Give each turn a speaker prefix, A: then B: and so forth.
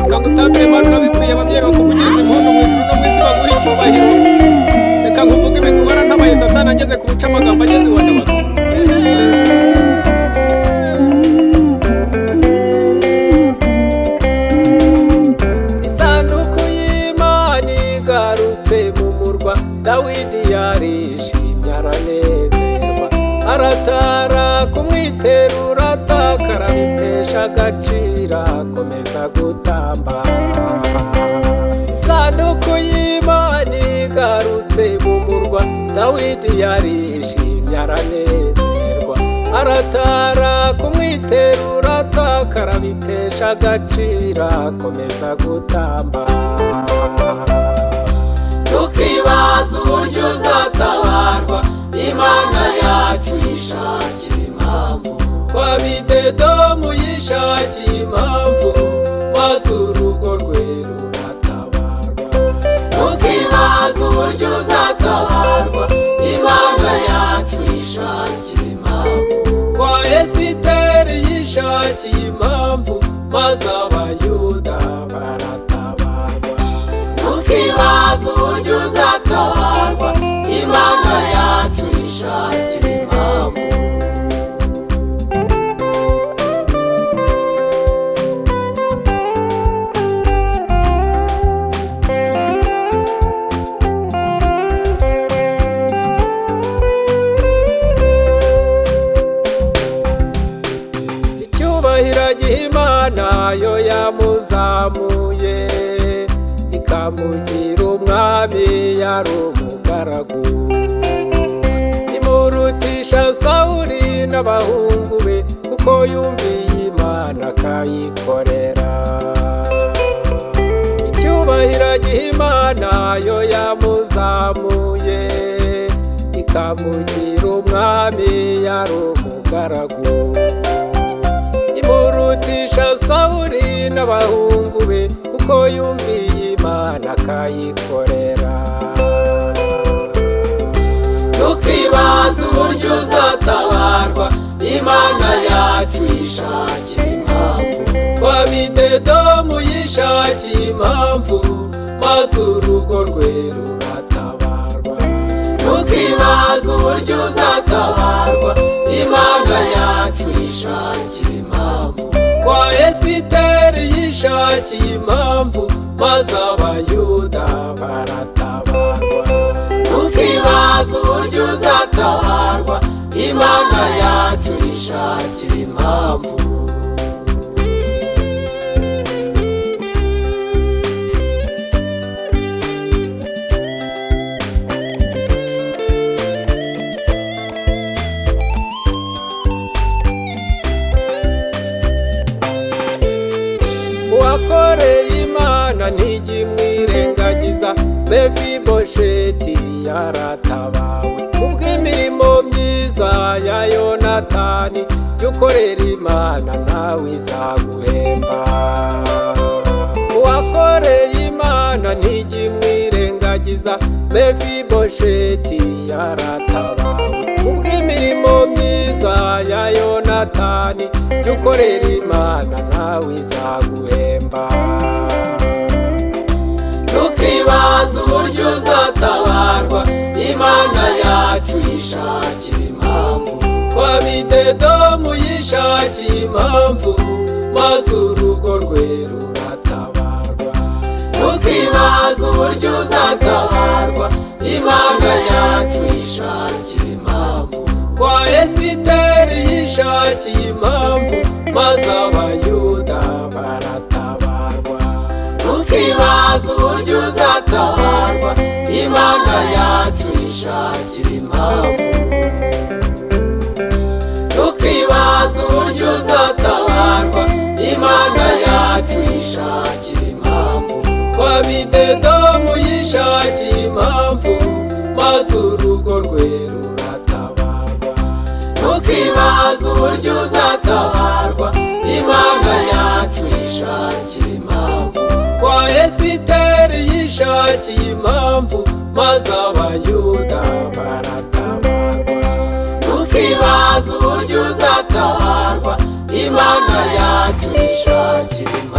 A: reka ngutambire Mana nabikwiye ababyeyi bakuvugiriza impundu mu ijuru no mu isi baguha icyubahiro. Reka nkuvuge ibigubara ntabaye Satani ageze ku buca amagambo ageze iwa ndabaga. Isanduku y'Imana igarutse mu murwa, Dawidi yarishimye aranezerwa, aratara kumwiterura atakara bitesha agaciro akomeza gutamba. Isanduku y'Imana igarutse mu murwa, Dawidi yarishimye aranezerwa, aratara kumwiterura atakara bitesha agaciro akomeza gutamba. Tukibaza uburyo uzatabarwa, Imana yacu yishakira impamvu, kwa Bidedomu yishakiye impamvu, maze urugo rwe ruratabarwa. Tukibaza uburyo uzatabarwa, Imana yacu yishakira impamvu, kwa Esiteri yishakiye impamvu, maze Abayuda baratabarwa. Tukibaza uburyo uzatabarwa, Imana yacu yishakira impamvu. Icyubahiro giha Imana yo yamuzamuye, ikamugira umwami yari umugaragu, imurutisha Sawuli n'abahungu be, kuko yumviye Imana akayikorera. Icyubahiro giha Imana yo yamuzamuye, ikamugira umwami yari umugaragu, imurutisha Sawuli n'abahungu be, kuko yumviye Imana akayikorera. Tukibaza uburyo uzatabarwa, Imana yacu yishakira impamvu, kwa Bidedomu yishakiye impamvu, maze urugo rwe ruratabarwa. Tukibaza uburyo uzatabarwa, Imana yacu yishakira impamvu, kwa Esiteri yishakiye impamvu, maze Abayuda baratabarwa. Tukibaza uburyo uzatabarwa, Imana yacu yishakira impamvu. Uwakoreye Imana ntigimwirengagiza, Mefibosheti yaratabawe kubw'imirimo myiza ya Yonatani. Jya ukorera Imana nawe izaguhemba. Uwakoreye Imana ntigimwirengagiza, Mefibosheti yaratabawe kubw'imirimo myiza ya Yonatani. Jya ukorera Imana nawe izaguhemba. Tukibaza uburyo uzatabarwa, Imana yacu yishakira impamvu, kwa Bidedomu yishakiye impamvu, maze urugo rwe ruratabarwa. Tukibaza uburyo uzatabarwa, Imana yacu yishakira impamvu, kwa Esiteri yishakiye impamvu, maze Abayuda baratabarwa. Tukibaza uburyo uzatabarwa, Imana yacu yishakira impamvu. Tukibaza uburyo uzatabarwa, Imana yacu yishakira impamvu, kwa Bidedomu yishakiye impamvu, maze urugo rwe ruratabarwa. Tukibaza uburyo uzatabarwa, Imana yacu yishakira impamvu, kwa Esiteri yishakiye impamvu, maze Abayuda baratabarwa. Tukibaza uburyo uzatabarwa, Imana yacu yishakira impamvu.